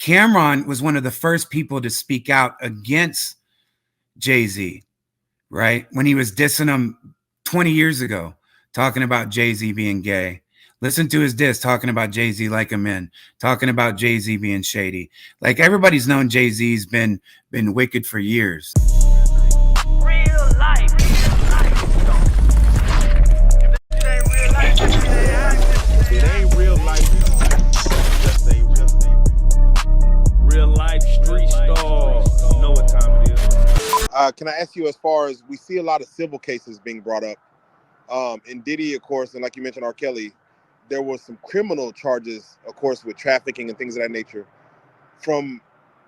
Cameron was one of the first people to speak out against Jay-Z, right? When he was dissing him 20 years ago, talking about Jay-Z being gay. Listen to his diss talking about Jay-Z like a man, talking about Jay-Z being shady. Like, everybody's known Jay-Z's been wicked for years. Real life. It ain't real life. Just a real life street stars. You know what time it is. Can I ask you, as far as we see a lot of civil cases being brought up, and Diddy, of course, and like you mentioned, R. Kelly, there was some criminal charges, of course, with trafficking and things of that nature. From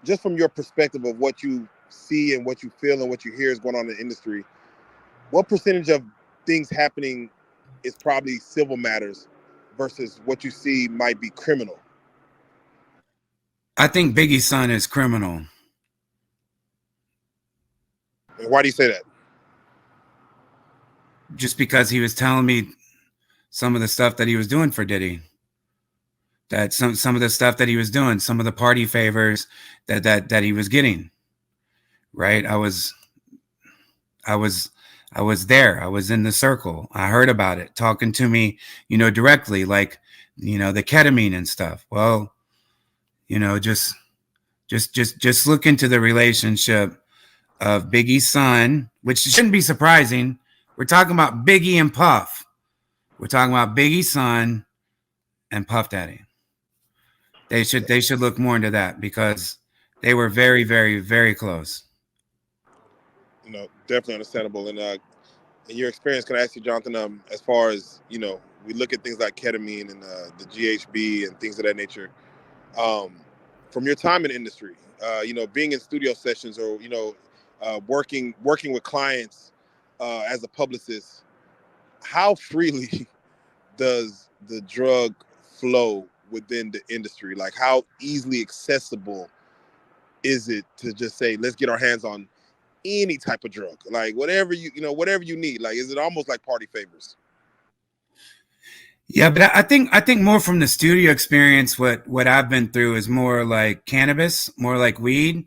your perspective of what you see and what you feel and what you hear is going on in the industry, what percentage of things happening is probably civil matters versus what you see might be criminal? I think Biggie's son is criminal. And why do you say that? Just because he was telling me some of the stuff that he was doing for Diddy. That some of the stuff that he was doing, some of the party favors that he was getting. Right? I was there. I was in the circle. I heard about it, talking to me, directly, like, the ketamine and stuff. Well, just look into the relationship of Biggie's son, which shouldn't be surprising. We're talking about Biggie and Puff. We're talking about Biggie's son and Puff Daddy. They should look more into that, because they were very, very, very close. Definitely understandable. And in your experience, can I ask you, Jonathan, as far as, we look at things like ketamine and the GHB and things of that nature, from your time in the industry, being in studio sessions or, working with clients as a publicist, how freely does the drug flow within the industry? Like, how easily accessible is it to just say, let's get our hands on any type of drug, like whatever you need? Like, is it almost like party favors? Yeah, but I think more from the studio experience, what I've been through is more like cannabis, more like weed,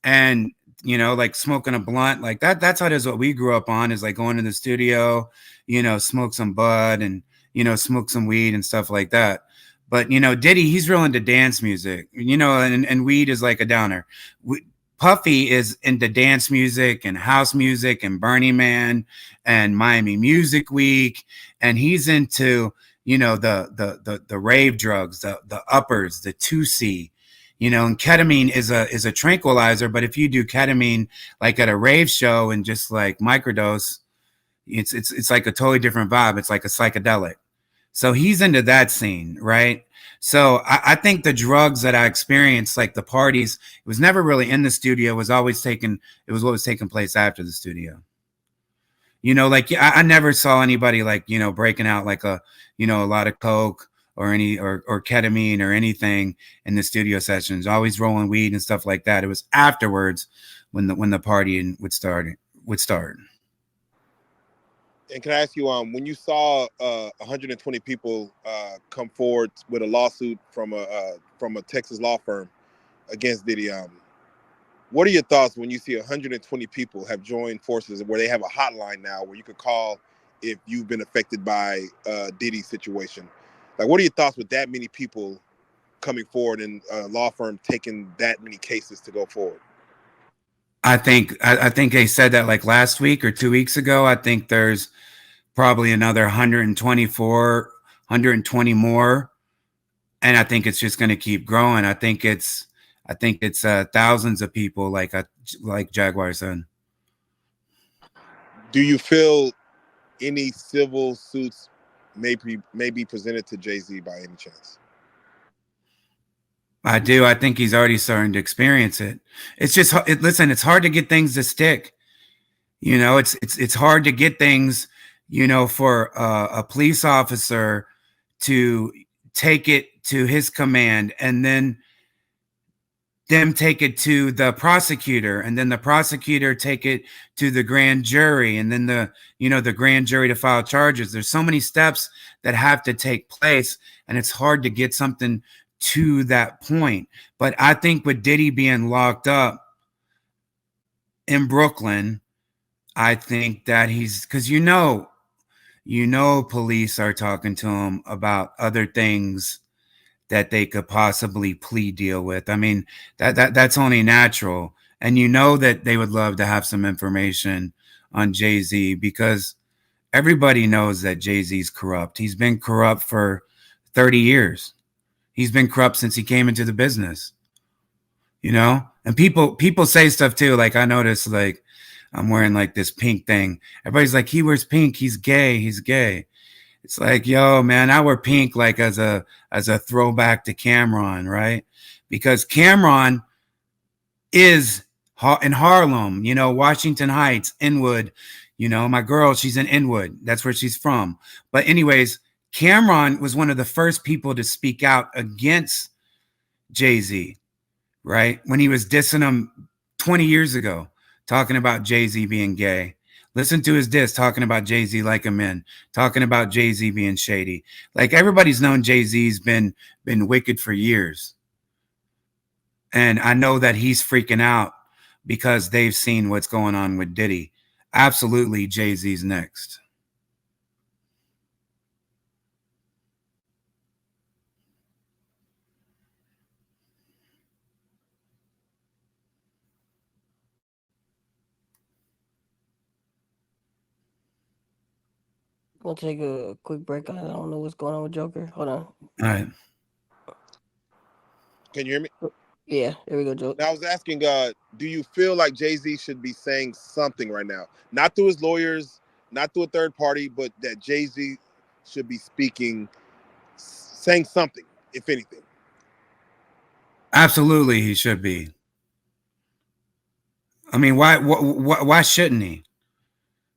and like smoking a blunt, like that. That's how it is. What we grew up on is like going to the studio, smoke some bud and smoke some weed and stuff like that. But Diddy, he's real into dance music, and weed is like a downer. Puffy is into dance music and house music and Burning Man and Miami Music Week, and he's into the rave drugs, the uppers, the 2C, and ketamine is a tranquilizer. But if you do ketamine like at a rave show and just like microdose, it's like a totally different vibe. It's like a psychedelic. So he's into that scene, right? So I think the drugs that I experienced, like the parties, it was never really in the studio. It was what was taking place after the studio. Like I never saw anybody like, breaking out like a lot of coke or or ketamine or anything in the studio sessions, always rolling weed and stuff like that. It was afterwards when the partying would start. And can I ask you, when you saw 120 people come forward with a lawsuit from a Texas law firm against Diddy, what are your thoughts when you see 120 people have joined forces, where they have a hotline now where you could call if you've been affected by Diddy's situation? Like, what are your thoughts with that many people coming forward and a law firm taking that many cases to go forward? I think they said that like last week or 2 weeks ago. I think there's probably another 120 more, and I think it's just going to keep growing. I think it's thousands of people, like Jaguar said. Do you feel any civil suits may be presented to Jay-Z by any chance? I do. I think he's already starting to experience it. It's just, listen, it's hard to get things to stick. It's hard to get things, for a police officer to take it to his command and then them take it to the prosecutor, and then the prosecutor take it to the grand jury, and then the grand jury to file charges. There's so many steps that have to take place, and it's hard to get something to that point. But I think with Diddy being locked up in Brooklyn, I think that he's, because police are talking to him about other things that they could possibly plea deal with. I mean, that's only natural. And that they would love to have some information on Jay-Z, because everybody knows that Jay-Z's corrupt. He's been corrupt for 30 years. He's been corrupt since he came into the business. And people say stuff too. Like, I noticed, like, I'm wearing like this pink thing. Everybody's like, he wears pink, he's gay, he's gay. It's like, yo, man, I wear pink like as a throwback to Cameron, right? Because Cameron is in Harlem, Washington Heights, Inwood. My girl, she's in Inwood. That's where she's from. But anyways, Cameron was one of the first people to speak out against Jay-Z, right? When he was dissing him 20 years ago, talking about Jay-Z being gay. Listen to his diss, talking about Jay-Z like a man, talking about Jay-Z being shady. Like, everybody's known Jay-Z's been wicked for years. And I know that he's freaking out because they've seen what's going on with Diddy. Absolutely, Jay-Z's next. We'll take a quick break. I don't know what's going on with Joker. Hold on. All right. Can you hear me? Yeah, there we go, Joker. Now, I was asking, do you feel like Jay-Z should be saying something right now? Not through his lawyers, not through a third party, but that Jay-Z should be saying something, if anything. Absolutely, he should be. I mean, why shouldn't he?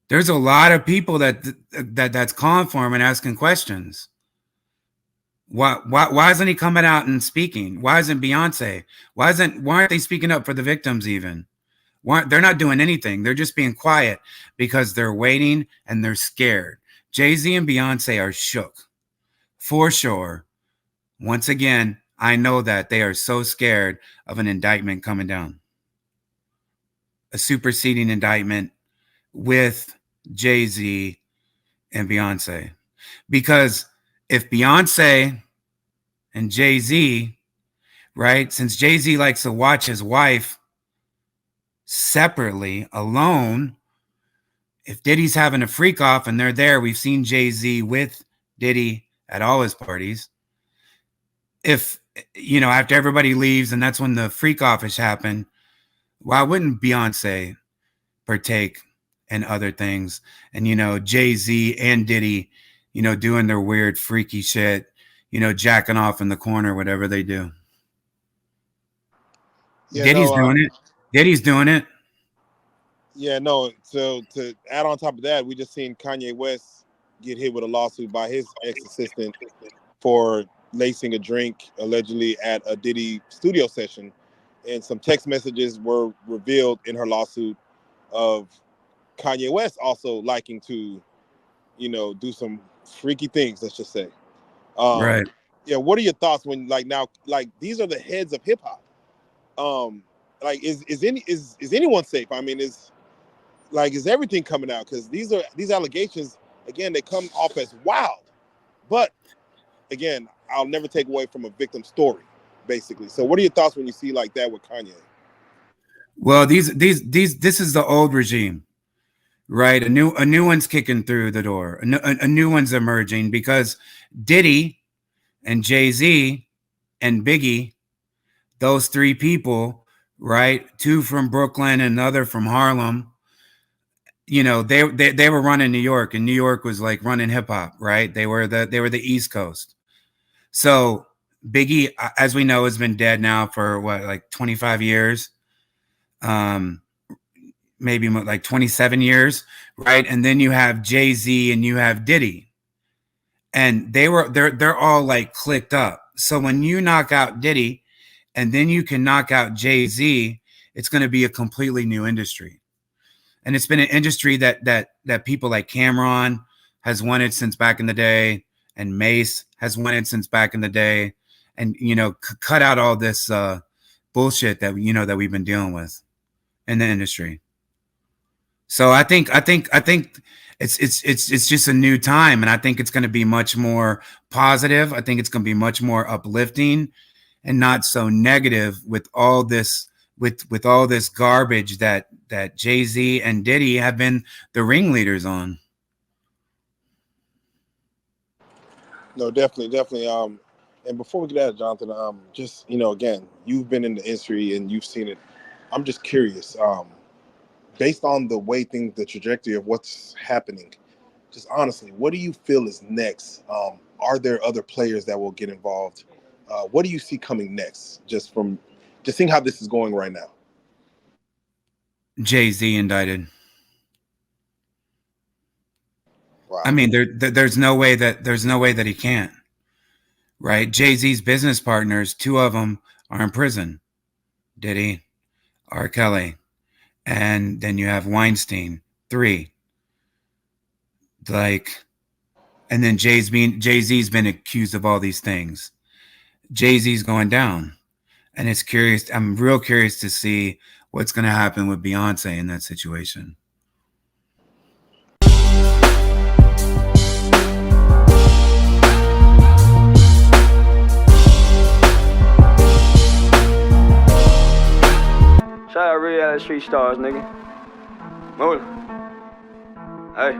There's a lot of people that's calling for him and asking questions. Why isn't he coming out and speaking? Why isn't Beyonce? Why aren't they speaking up for the victims even? They're not doing anything. They're just being quiet because they're waiting and they're scared. Jay-Z and Beyonce are shook, for sure. Once again, I know that they are so scared of an indictment coming down. A superseding indictment with Jay-Z and Beyonce. Because if Beyonce and Jay-Z, right, since Jay-Z likes to watch his wife separately, alone, if Diddy's having a freak off and they're there, we've seen Jay-Z with Diddy at all his parties. If, after everybody leaves and that's when the freak offish happened, why wouldn't Beyonce partake in other things? And, Jay-Z and Diddy, doing their weird, freaky shit, jacking off in the corner, whatever they do. Yeah, Diddy's doing it. Diddy's doing it. Yeah, no. So to add on top of that, we just seen Kanye West get hit with a lawsuit by his ex-assistant for lacing a drink allegedly at a Diddy studio session. And some text messages were revealed in her lawsuit of Kanye West also liking to, do some freaky things, let's just say. Right. Yeah, what are your thoughts when these are the heads of hip hop? Is anyone safe? I mean, is everything coming out? Because these allegations, again, they come off as wild. But again, I'll never take away from a victim story, basically. So what are your thoughts when you see like that with Kanye? Well, this is the old regime, right? A new one's kicking through the door. A new one's emerging because Diddy and Jay-Z and Biggie, those three people, right? Two from Brooklyn and another from Harlem. They were running New York, and New York was like running hip hop, right? They were the East Coast. So Biggie, as we know, has been dead now for 25 years. Maybe like 27 years, right? And then you have Jay-Z and you have Diddy. And they're all like clicked up. So when you knock out Diddy and then you can knock out Jay-Z, it's going to be a completely new industry. And it's been an industry that people like Cameron has wanted since back in the day, and Mace has wanted since back in the day, and cut out all this bullshit that that we've been dealing with in the industry. So I think it's just a new time, and I think it's going to be much more positive. I think it's going to be much more uplifting and not so negative with all this with all this garbage that Jay-Z and Diddy have been the ringleaders on. No, definitely. And before we get at it, Jonathan, just again, you've been in the industry and you've seen it. I'm just curious, based on the way the trajectory of what's happening, just honestly, what do you feel is next? Are there other players that will get involved? What do you see coming next? Just seeing how this is going right now. Jay-Z indicted. Wow. I mean, there's no way that he can't. Right? Jay-Z's business partners, 2 of them are in prison. Diddy, R. Kelly, and then you have Weinstein, 3. And then Jay-Z's been accused of all these things. Jay-Z's going down, and it's curious. I'm real curious to see what's going to happen with Beyonce in that situation. Shout out Reallyfe Street Starz, nigga. Move. Hey.